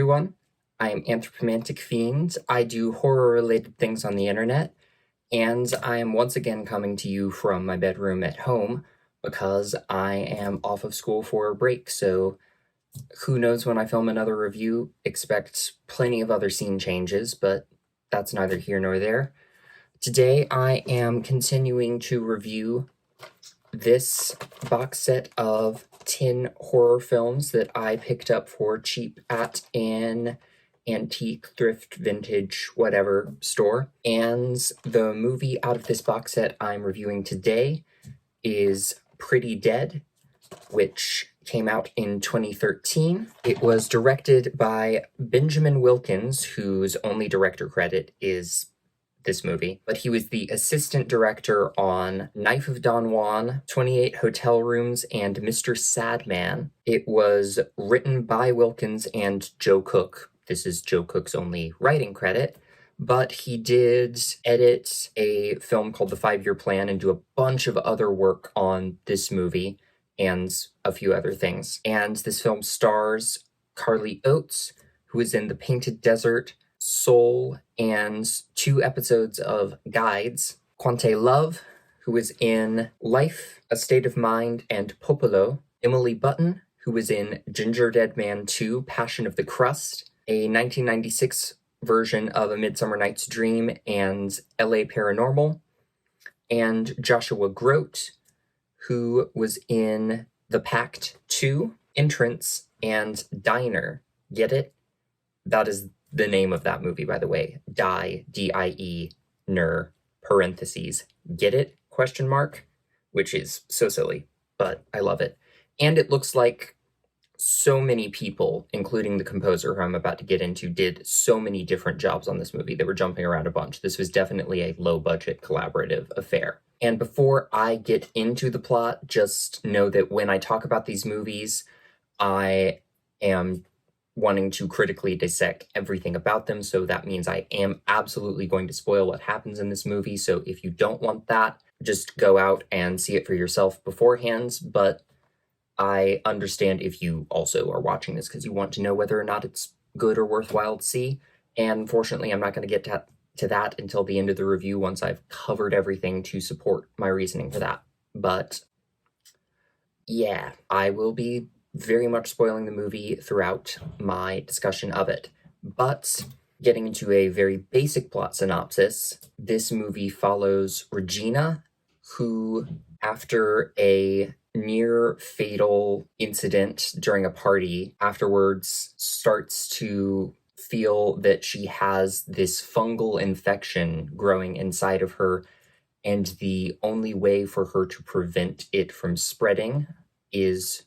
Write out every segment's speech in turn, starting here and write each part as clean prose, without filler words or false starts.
everyone. I am Anthropomantic Fiend. I do horror-related things on the internet, and I am once again coming to you from my bedroom at home because I am off of school for a break, so who knows when I film another review. Expect plenty of other scene changes, but that's neither here nor there. Today I am continuing to review this box set of 10 horror films that I picked up for cheap at an antique, thrift, vintage, whatever store. And the movie out of this box set I'm reviewing today is Pretty Dead, which came out in 2013. It was directed by Benjamin Wilkins, whose only director credit is this movie, but he was the assistant director on Knife of Don Juan, 28 Hotel Rooms, and Mr. Sadman. It was written by Wilkins and Joe Cook. This is Joe Cook's only writing credit, but he did edit a film called The 5-Year Plan and do a bunch of other work on this movie and a few other things. And this film stars Carly Oates, who is in The Painted Desert, Soul, and 2 episodes of Guides. Quante Love, who is in Life, A State of Mind, and Popolo. Emily Button, who is in Ginger Dead Man 2, Passion of the Crust, a 1996 version of A Midsummer Night's Dream and LA Paranormal. And Joshua Grote, who was in The Pact 2, Entrance, and Diner. Get it? That is the name of that movie, by the way. Die, D-I-E, ner, parentheses. Get it? Question mark? Which is so silly, but I love it. And it looks like so many people, including the composer who I'm about to get into, did so many different jobs on this movie. They were jumping around a bunch. This was definitely a low-budget collaborative affair. And before I get into the plot, just know that when I talk about these movies, I am wanting to critically dissect everything about them, so that means I am absolutely going to spoil what happens in this movie, so if you don't want that, just go out and see it for yourself beforehand, but I understand if you also are watching this because you want to know whether or not it's good or worthwhile to see, and unfortunately I'm not going to get to that until the end of the review once I've covered everything to support my reasoning for that. But yeah, I will be very much spoiling the movie throughout my discussion of it. But getting into a very basic plot synopsis, this movie follows Regina, who, after a near-fatal incident during a party, afterwards starts to feel that she has this fungal infection growing inside of her, and the only way for her to prevent it from spreading is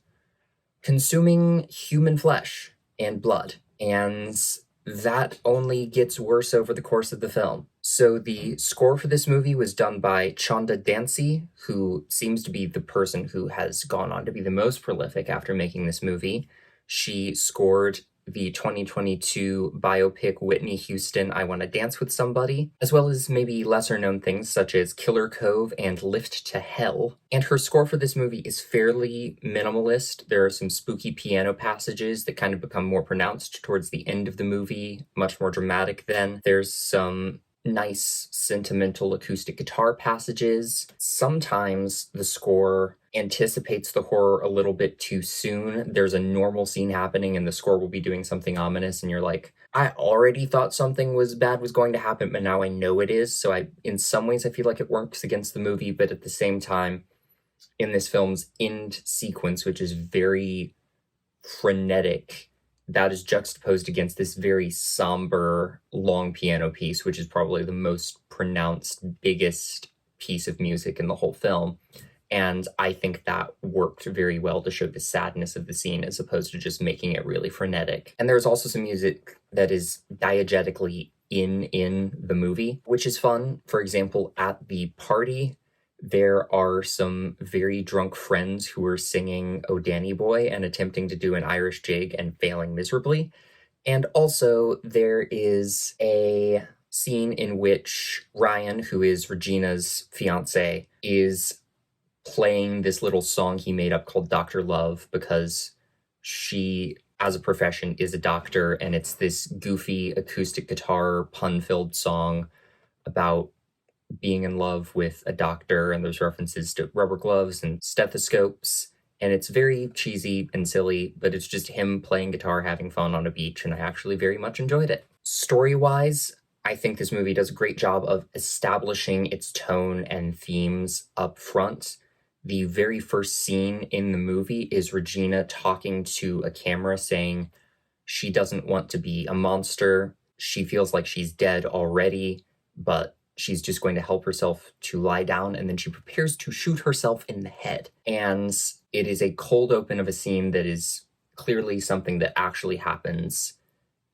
consuming human flesh and blood, and that only gets worse over the course of the film. So the score for this movie was done by Chanda Dancy, who seems to be the person who has gone on to be the most prolific after making this movie. She scored the 2022 biopic Whitney Houston, I Wanna Dance with Somebody, as well as maybe lesser-known things such as Killer Cove and Lift to Hell. And her score for this movie is fairly minimalist. There are some spooky piano passages that kind of become more pronounced towards the end of the movie, much more dramatic then. There's some nice sentimental acoustic guitar passages. Sometimes the score anticipates the horror a little bit too soon. There's a normal scene happening and the score will be doing something ominous and you're like, I already thought something bad was going to happen, but now I know it is. So in some ways I feel like it works against the movie, but at the same time, in this film's end sequence, which is very frenetic, that is juxtaposed against this very somber, long piano piece, which is probably the most pronounced, biggest piece of music in the whole film. And I think that worked very well to show the sadness of the scene as opposed to just making it really frenetic. And there's also some music that is diegetically in the movie, which is fun. For example, at the party, there are some very drunk friends who are singing "Oh Danny Boy" and attempting to do an Irish jig and failing miserably. And also, there is a scene in which Ryan, who is Regina's fiance, is playing this little song he made up called Dr. Love because she as a profession is a doctor, and it's this goofy acoustic guitar pun-filled song about being in love with a doctor, and there's references to rubber gloves and stethoscopes, and it's very cheesy and silly, but it's just him playing guitar, having fun on a beach, and I actually very much enjoyed it. Story-wise, I think this movie does a great job of establishing its tone and themes up front. The very first scene in the movie is Regina talking to a camera saying she doesn't want to be a monster. She feels like she's dead already, but she's just going to help herself to lie down, and then she prepares to shoot herself in the head. And it is a cold open of a scene that is clearly something that actually happens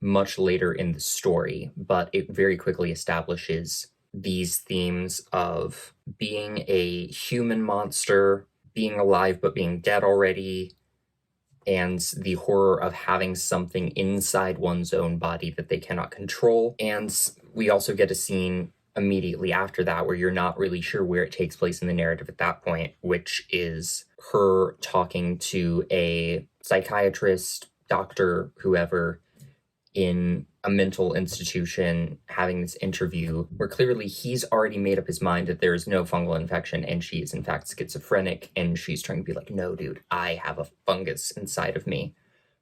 much later in the story, but it very quickly establishes these themes of being a human monster, being alive but being dead already, and the horror of having something inside one's own body that they cannot control. And we also get a scene immediately after that where you're not really sure where it takes place in the narrative at that point, which is her talking to a psychiatrist, doctor, whoever, in a mental institution, having this interview where clearly he's already made up his mind that there is no fungal infection and she is in fact schizophrenic, and she's trying to be like, no dude, I have a fungus inside of me.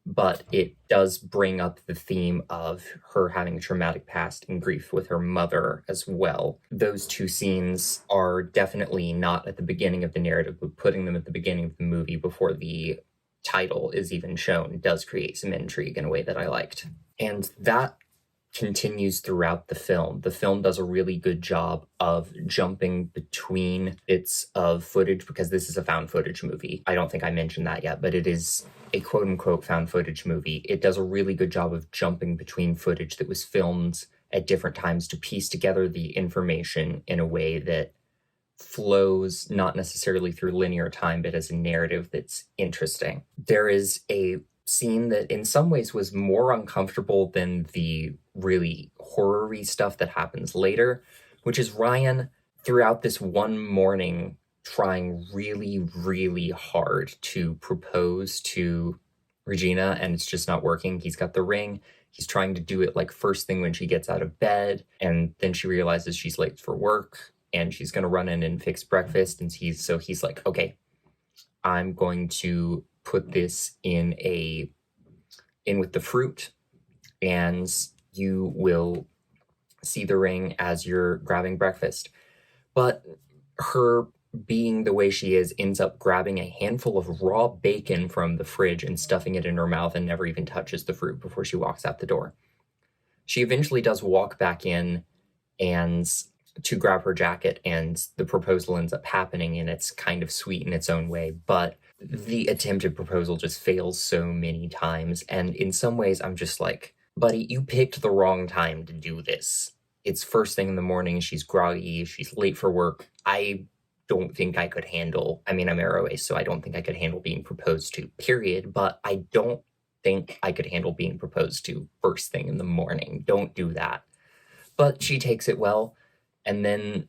But it does bring up the theme of her having a traumatic past and grief with her mother as well. Those two scenes are definitely not at the beginning of the narrative, but putting them at the beginning of the movie before the title is even shown does create some intrigue in a way that I liked. And that continues throughout the film. The film does a really good job of jumping between bits of footage, because this is a found footage movie. I don't think I mentioned that yet, but it is a quote-unquote found footage movie. It does a really good job of jumping between footage that was filmed at different times to piece together the information in a way that flows not necessarily through linear time, but as a narrative that's interesting. There is a scene that in some ways was more uncomfortable than the really horror-y stuff that happens later, which is Ryan throughout this one morning trying really, really hard to propose to Regina, and it's just not working. He's got the ring. He's trying to do it like first thing when she gets out of bed, and then she realizes she's late for work and she's going to run in and fix breakfast. And he's like, okay, I'm going to put this in with the fruit, and you will see the ring as you're grabbing breakfast. But her being the way she is ends up grabbing a handful of raw bacon from the fridge and stuffing it in her mouth and never even touches the fruit before she walks out the door. She eventually does walk back in and to grab her jacket, and the proposal ends up happening, and it's kind of sweet in its own way, but the attempted proposal just fails so many times, and in some ways I'm just like, buddy, you picked the wrong time to do this. It's first thing in the morning, she's groggy, she's late for work. I don't think I could handle, I'm ROA, so I don't think I could handle being proposed to, period, but I don't think I could handle being proposed to first thing in the morning. Don't do that. But she takes it well, and then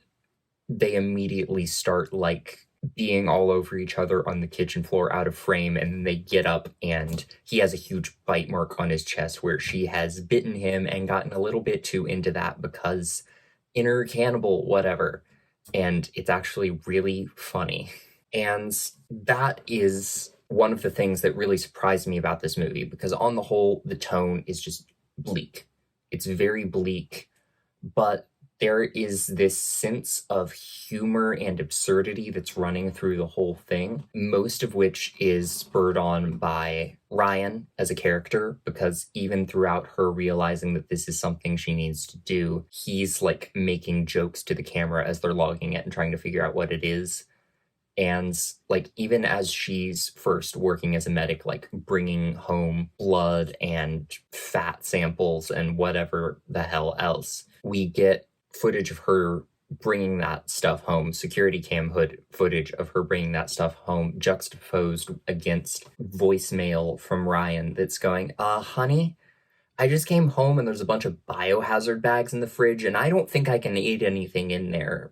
they immediately start like being all over each other on the kitchen floor out of frame, and they get up and he has a huge bite mark on his chest where she has bitten him and gotten a little bit too into that because inner cannibal, whatever. And it's actually really funny. And that is one of the things that really surprised me about this movie, because on the whole, the tone is just bleak. It's very bleak, but there is this sense of humor and absurdity that's running through the whole thing, most of which is spurred on by Ryan as a character, because even throughout her realizing that this is something she needs to do, he's like making jokes to the camera as they're logging it and trying to figure out what it is. And like, even as she's first working as a medic, like bringing home blood and fat samples and whatever the hell else, we get footage of her bringing that stuff home, security cam footage of her bringing that stuff home, juxtaposed against voicemail from Ryan that's going, honey, I just came home and there's a bunch of biohazard bags in the fridge and I don't think I can eat anything in there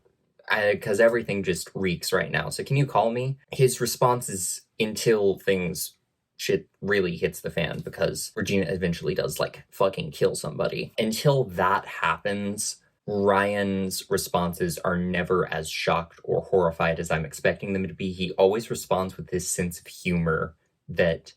because everything just reeks right now. So can you call me? His response is, until things shit really hits the fan because Regina eventually does, like, fucking kill somebody. Until that happens, Ryan's responses are never as shocked or horrified as I'm expecting them to be. He always responds with this sense of humor that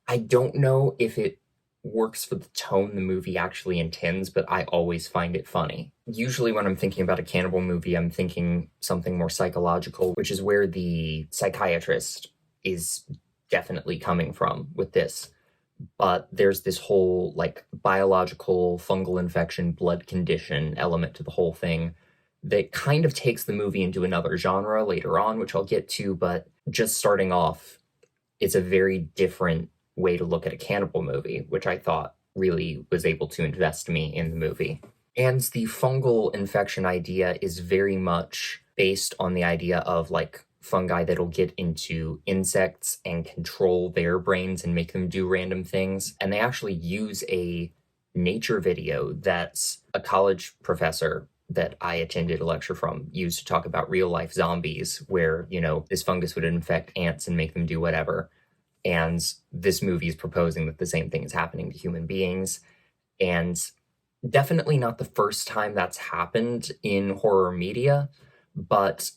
I don't know if it works for the tone the movie actually intends, but I always find it funny. Usually when I'm thinking about a cannibal movie, I'm thinking something more psychological, which is where the psychiatrist is definitely coming from with this. But there's this whole, like, biological fungal infection, blood condition element to the whole thing that kind of takes the movie into another genre later on, which I'll get to, but just starting off, it's a very different way to look at a cannibal movie, which I thought really was able to invest me in the movie. And the fungal infection idea is very much based on the idea of, like, fungi that'll get into insects and control their brains and make them do random things. And they actually use a nature video that's a college professor that I attended a lecture from used to talk about real life zombies, where, you know, this fungus would infect ants and make them do whatever. And this movie is proposing that the same thing is happening to human beings. And definitely not the first time that's happened in horror media, but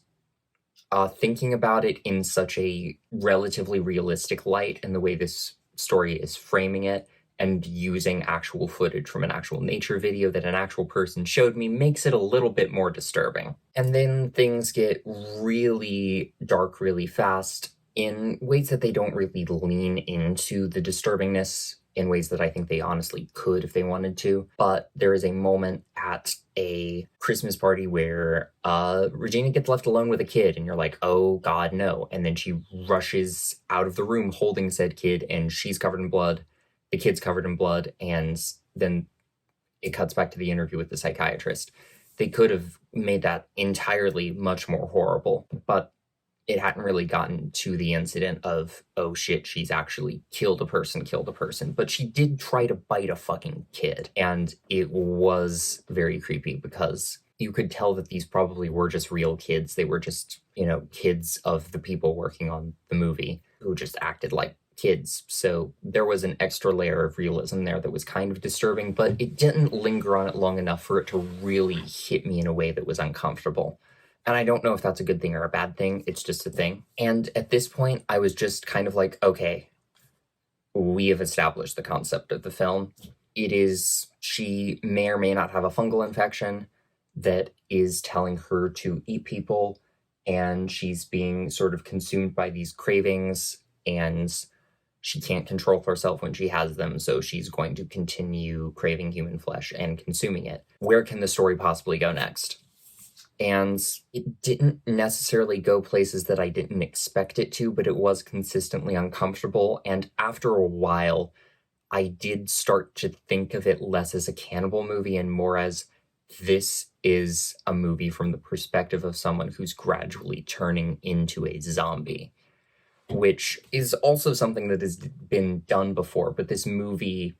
thinking about it in such a relatively realistic light and the way this story is framing it and using actual footage from an actual nature video that an actual person showed me makes it a little bit more disturbing. And then things get really dark really fast in ways that they don't really lean into the disturbingness in ways that I think they honestly could if they wanted to. But there is a moment at a Christmas party where Regina gets left alone with a kid, and you're like, oh god, no. And then she rushes out of the room holding said kid, and she's covered in blood, the kid's covered in blood, and then it cuts back to the interview with the psychiatrist. They could have made that entirely much more horrible, but it hadn't really gotten to the incident of, oh shit, she's actually killed a person. But she did try to bite a fucking kid. And it was very creepy because you could tell that these probably were just real kids. They were just, you know, kids of the people working on the movie who just acted like kids. So there was an extra layer of realism there that was kind of disturbing, but it didn't linger on it long enough for it to really hit me in a way that was uncomfortable. And I don't know if that's a good thing or a bad thing. It's just a thing. And at this point, I was just kind of like, okay, we have established the concept of the film. It is, she may or may not have a fungal infection that is telling her to eat people, and she's being sort of consumed by these cravings, and she can't control herself when she has them, so she's going to continue craving human flesh and consuming it. Where can the story possibly go next? And it didn't necessarily go places that I didn't expect it to, but it was consistently uncomfortable. And after a while, I did start to think of it less as a cannibal movie and more as, this is a movie from the perspective of someone who's gradually turning into a zombie, which is also something that has been done before, but this movie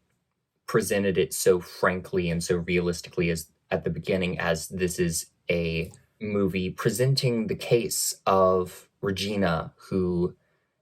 presented it so frankly and so realistically as at the beginning, as this is a movie presenting the case of Regina, who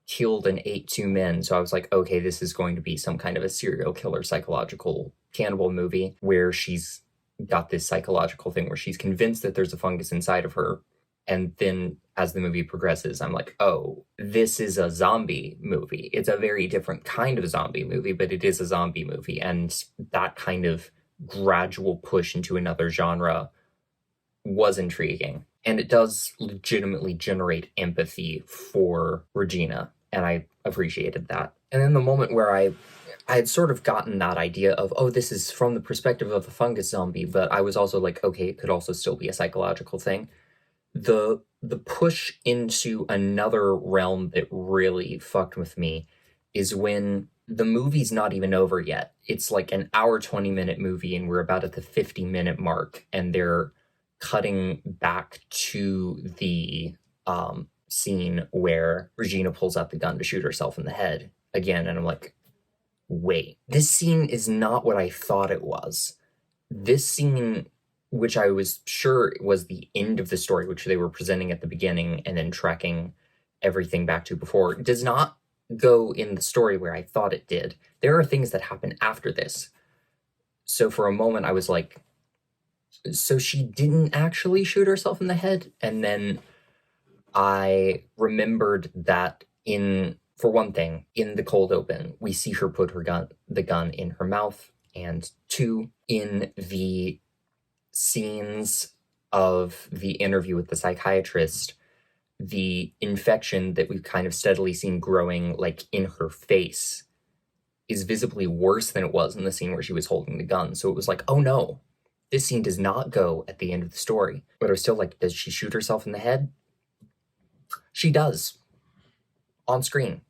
killed and ate two men. So I was like, okay, this is going to be some kind of a serial killer psychological cannibal movie where she's got this psychological thing where she's convinced that there's a fungus inside of her. And then as the movie progresses, I'm like, oh, this is a zombie movie. It's a very different kind of zombie movie, but it is a zombie movie. And that kind of gradual push into another genre was intriguing. And it does legitimately generate empathy for Regina, and I appreciated that. And then the moment where I had sort of gotten that idea of, oh, this is from the perspective of a fungus zombie, but I was also like, okay, it could also still be a psychological thing. The push into another realm that really fucked with me is when the movie's not even over yet. It's like an hour, 20-minute movie, and we're about at the 50-minute mark, and they're cutting back to the scene where Regina pulls out the gun to shoot herself in the head again, and I'm like, wait, this scene is not what I thought it was. This scene, which I was sure was the end of the story, which they were presenting at the beginning and then tracking everything back to before, does not go in the story where I thought it did. There are things that happen after this. So for a moment, I was like, so she didn't actually shoot herself in the head? And then I remembered that for one thing, in the cold open, we see her put the gun in her mouth, and two, in the scenes of the interview with the psychiatrist, the infection that we've kind of steadily seen growing, like, in her face is visibly worse than it was in the scene where she was holding the gun. So it was like, oh no, this scene does not go at the end of the story. But I was still like, does she shoot herself in the head? She does. On screen.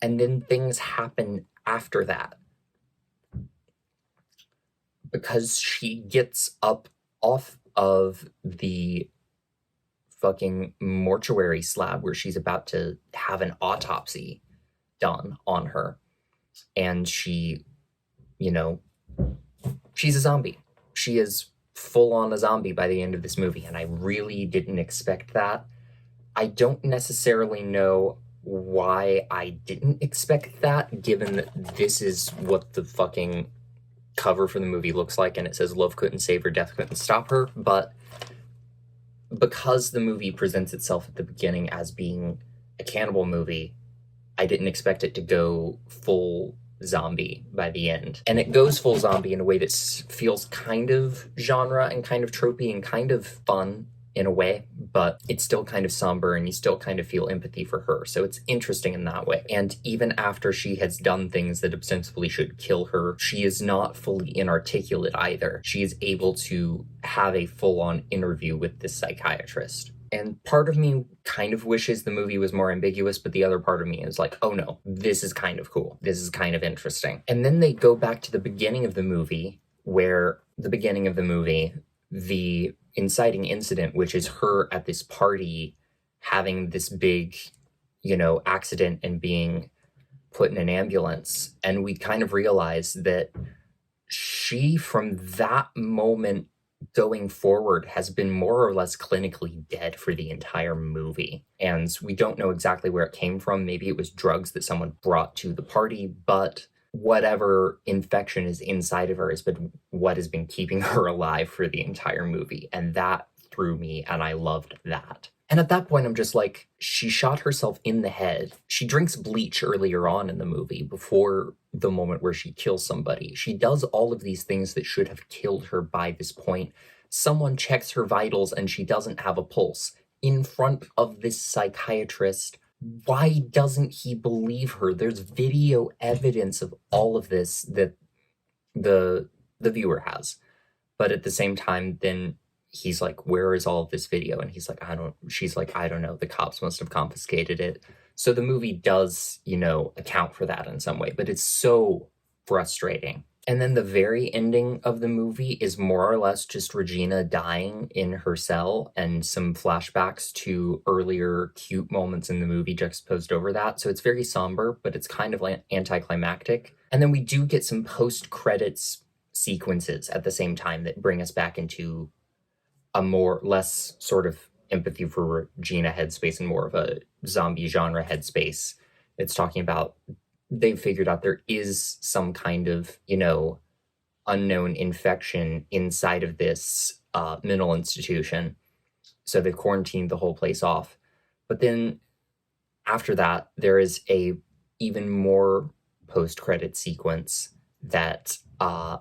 And then things happen after that. Because she gets up off of the fucking mortuary slab where she's about to have an autopsy done on her. And she, she's a zombie. She is full on a zombie by the end of this movie, and I really didn't expect that. I don't necessarily know why I didn't expect that, given that this is what the fucking cover for the movie looks like, and it says love couldn't save her, death couldn't stop her. But because the movie presents itself at the beginning as being a cannibal movie, I didn't expect it to go full zombie by the end. And it goes full zombie in a way that feels kind of genre and kind of tropey and kind of fun in a way, but it's still kind of somber and you still kind of feel empathy for her. So it's interesting in that way. And even after she has done things that ostensibly should kill her, she is not fully inarticulate either. She is able to have a full-on interview with this psychiatrist. And part of me kind of wishes the movie was more ambiguous, but the other part of me is like, oh no, this is kind of cool. This is kind of interesting. And then they go back to the beginning of the movie, where the inciting incident, which is her at this party having this big, accident and being put in an ambulance. And we kind of realize that she, from that moment going forward, has been more or less clinically dead for the entire movie. And we don't know exactly where it came from. Maybe it was drugs that someone brought to the party, but whatever infection is inside of her has been what has been keeping her alive for the entire movie. And that threw me, and I loved that. And at that point, I'm just like, she shot herself in the head. She drinks bleach earlier on in the movie before the moment where she kills somebody. She does all of these things that should have killed her by this point. Someone checks her vitals and she doesn't have a pulse in front of this psychiatrist. Why doesn't he believe her? There's video evidence of all of this that the viewer has. But at the same time, then he's like, where is all of this video? And she's like, I don't know. The cops must have confiscated it. So the movie does, account for that in some way, but it's so frustrating. And then the very ending of the movie is more or less just Regina dying in her cell and some flashbacks to earlier cute moments in the movie juxtaposed over that. So it's very somber, but it's kind of anticlimactic. And then we do get some post-credits sequences at the same time that bring us back into a less sort of empathy for Regina headspace and more of a zombie genre headspace. It's talking about they've figured out there is some kind of, unknown infection inside of this mental institution. So they've quarantined the whole place off. But then after that, there is a even more post-credit sequence that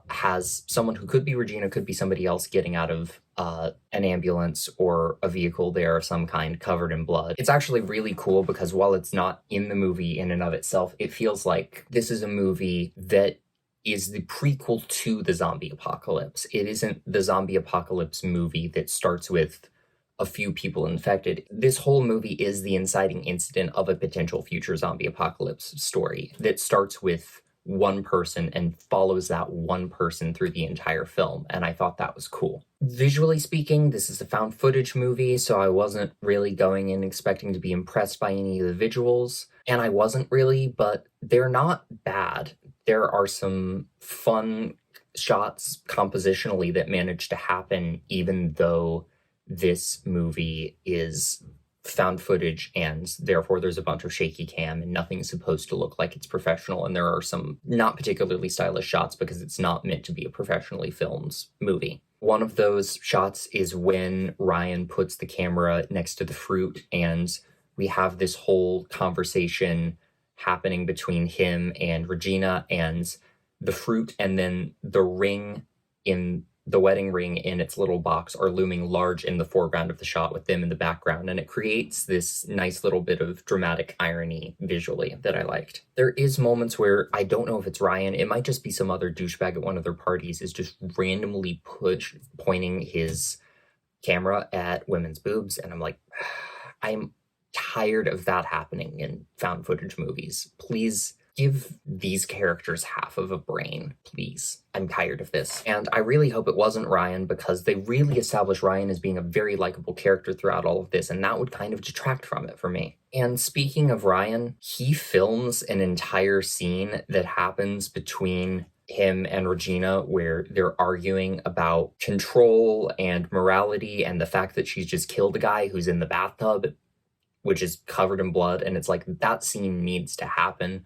has someone who could be Regina, could be somebody else getting out of an ambulance or a vehicle there of some kind covered in blood. It's actually really cool because while it's not in the movie in and of itself, it feels like this is a movie that is the prequel to the zombie apocalypse. It isn't the zombie apocalypse movie that starts with a few people infected. This whole movie is the inciting incident of a potential future zombie apocalypse story that starts with one person and follows that one person through the entire film, and I thought that was cool. Visually speaking, this is a found footage movie, so I wasn't really going in expecting to be impressed by any of the visuals, and I wasn't really, but they're not bad. There are some fun shots compositionally that manage to happen, even though this movie is found footage, and therefore there's a bunch of shaky cam and nothing's supposed to look like it's professional, and there are some not particularly stylish shots because it's not meant to be a professionally filmed movie. One of those shots is when Ryan puts the camera next to the fruit, and we have this whole conversation happening between him and Regina and the fruit, and then the ring in the wedding ring in its little box are looming large in the foreground of the shot with them in the background, and it creates this nice little bit of dramatic irony visually that I liked. There is moments where I don't know if it's Ryan, it might just be some other douchebag at one of their parties is just randomly pointing his camera at women's boobs, and I'm like, I'm tired of that happening in found footage movies. Please give these characters half of a brain, please. I'm tired of this. And I really hope it wasn't Ryan, because they really established Ryan as being a very likable character throughout all of this, and that would kind of detract from it for me. And speaking of Ryan, he films an entire scene that happens between him and Regina where they're arguing about control and morality and the fact that she's just killed a guy who's in the bathtub, which is covered in blood, and it's like, that scene needs to happen.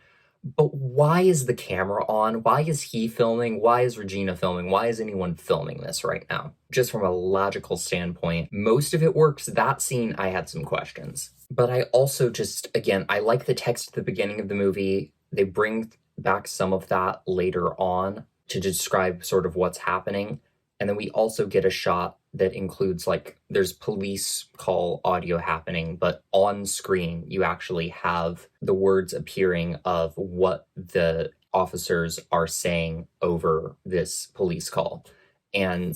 But why is the camera on? Why is he filming? Why is Regina filming? Why is anyone filming this right now? Just from a logical standpoint, most of it works. That scene, I had some questions. But I also just, again, I like the text at the beginning of the movie. They bring back some of that later on to describe sort of what's happening. And then we also get a shot that includes, like, there's police call audio happening, but on screen you actually have the words appearing of what the officers are saying over this police call. And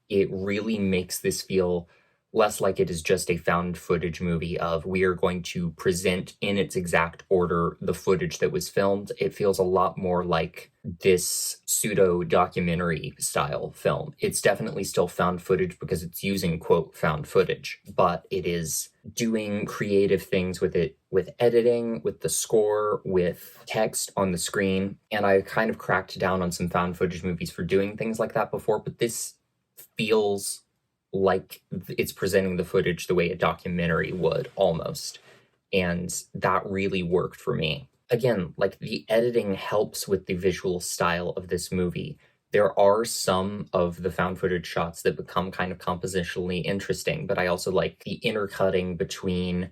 it really makes this feel less like it is just a found footage movie of we are going to present in its exact order the footage that was filmed. It feels a lot more like this pseudo-documentary style film. It's definitely still found footage because it's using, quote, found footage, but it is doing creative things with it, with editing, with the score, with text on the screen. And I kind of cracked down on some found footage movies for doing things like that before, but this feels like it's presenting the footage the way a documentary would, almost. And that really worked for me. Again, like, the editing helps with the visual style of this movie. There are some of the found footage shots that become kind of compositionally interesting, but I also like the intercutting between,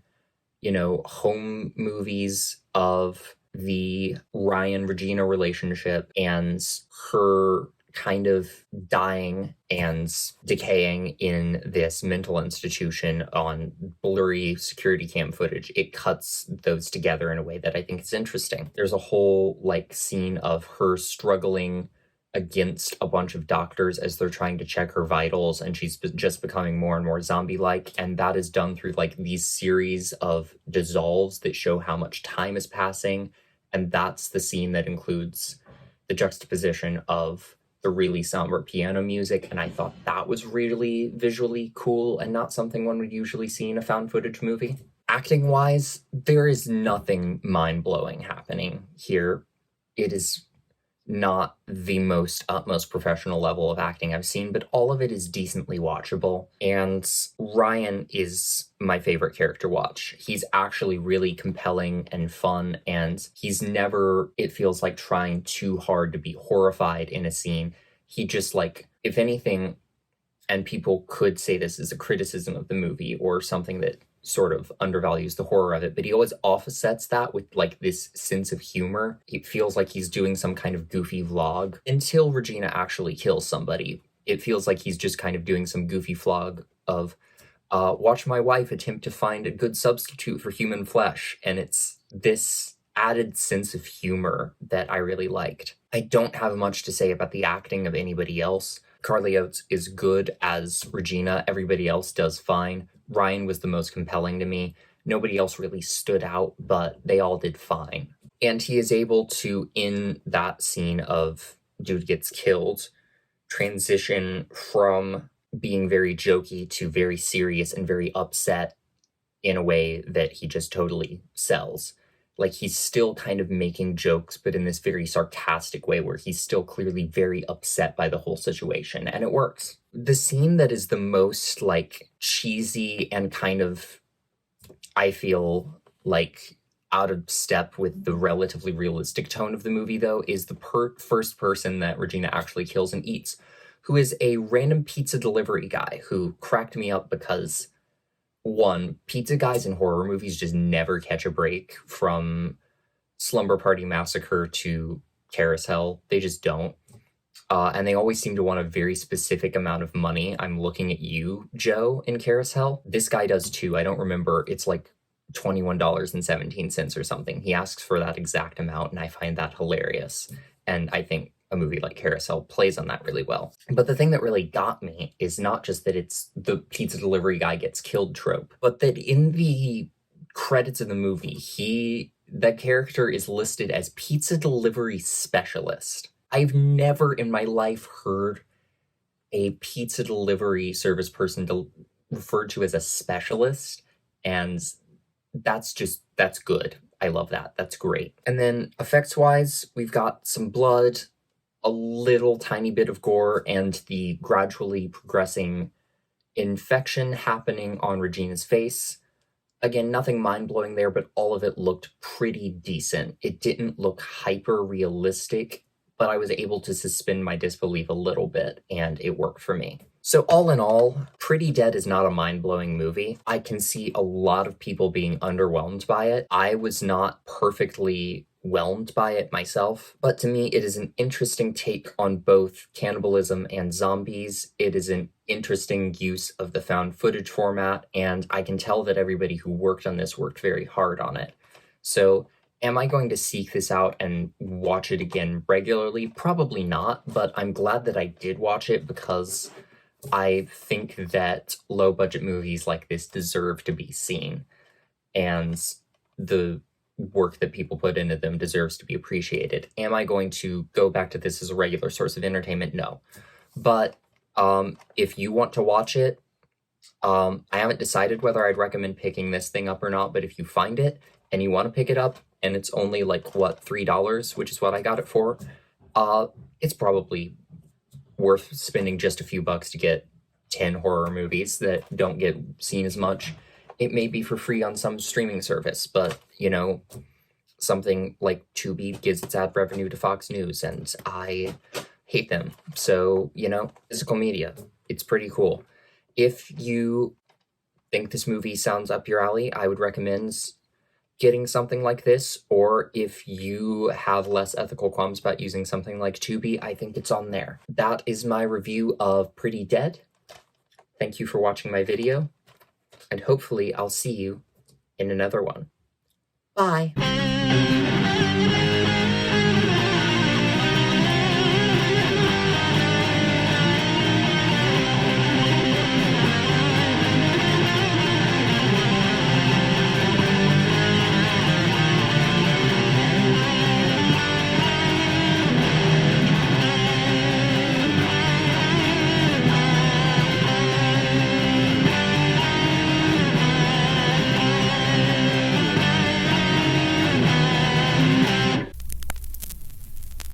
you know, home movies of the Ryan-Regina relationship and her kind of dying and decaying in this mental institution on blurry security cam footage. It cuts those together in a way that I think is interesting. There's a whole, like, scene of her struggling against a bunch of doctors as they're trying to check her vitals, and she's just becoming more and more zombie-like, and that is done through, like, these series of dissolves that show how much time is passing, and that's the scene that includes the juxtaposition of the really somber piano music, and I thought that was really visually cool and not something one would usually see in a found footage movie. Acting-wise, there is nothing mind-blowing happening here. It is not the utmost professional level of acting I've seen, but all of it is decently watchable, and Ryan is my favorite character watch. He's actually really compelling and fun, and he's never, it feels like, trying too hard to be horrified in a scene. He just, like, if anything, and people could say this is a criticism of the movie or something that sort of undervalues the horror of it, but he always offsets that with, like, this sense of humor. It feels like he's doing some kind of goofy vlog until Regina actually kills somebody. It feels like he's just kind of doing some goofy vlog of, watch my wife attempt to find a good substitute for human flesh, and it's this added sense of humor that I really liked. I don't have much to say about the acting of anybody else. Carly Oates is good as Regina. Everybody else does fine. Ryan was the most compelling to me. Nobody else really stood out, but they all did fine. And he is able to, in that scene of dude gets killed, transition from being very jokey to very serious and very upset in a way that he just totally sells. Like, he's still kind of making jokes, but in this very sarcastic way where he's still clearly very upset by the whole situation, and it works. The scene that is the most, like, cheesy and kind of I feel like out of step with the relatively realistic tone of the movie, though, is the first person that Regina actually kills and eats, who is a random pizza delivery guy who cracked me up because, one, pizza guys in horror movies just never catch a break, from Slumber Party Massacre to Carousel. They just don't. And they always seem to want a very specific amount of money. I'm looking at you, Joe, in Carousel. This guy does too. I don't remember. It's like $21.17 or something. He asks for that exact amount, and I find that hilarious. And I think a movie like Carousel plays on that really well. But the thing that really got me is not just that it's the pizza delivery guy gets killed trope, but that in the credits of the movie, that character is listed as pizza delivery specialist. I've never in my life heard a pizza delivery service person referred to as a specialist, and that's good. I love that. That's great. And then effects-wise, we've got some blood, a little tiny bit of gore, and the gradually progressing infection happening on Regina's face. Again, nothing mind-blowing there, but all of it looked pretty decent. It didn't look hyper-realistic, but I was able to suspend my disbelief a little bit, and it worked for me. So all in all, Pretty Dead is not a mind-blowing movie. I can see a lot of people being underwhelmed by it. I was not perfectly whelmed by it myself, but to me it is an interesting take on both cannibalism and zombies. It is an interesting use of the found footage format, and I can tell that everybody who worked on this worked very hard on it. So am I going to seek this out and watch it again regularly? Probably not, but I'm glad that I did watch it because I think that low-budget movies like this deserve to be seen, and the work that people put into them deserves to be appreciated. Am I going to go back to this as a regular source of entertainment? No. But if you want to watch it, I haven't decided whether I'd recommend picking this thing up or not, but if you find it and you want to pick it up, and it's only like, what, $3, which is what I got it for, it's probably worth spending just a few bucks to get 10 horror movies that don't get seen as much. It may be for free on some streaming service, but, you know, something like Tubi gives its ad revenue to Fox News, and I hate them. So, you know, physical media, it's pretty cool. If you think this movie sounds up your alley, I would recommend getting something like this, or if you have less ethical qualms about using something like Tubi, I think it's on there. That is my review of Pretty Dead. Thank you for watching my video, and hopefully I'll see you in another one. Bye!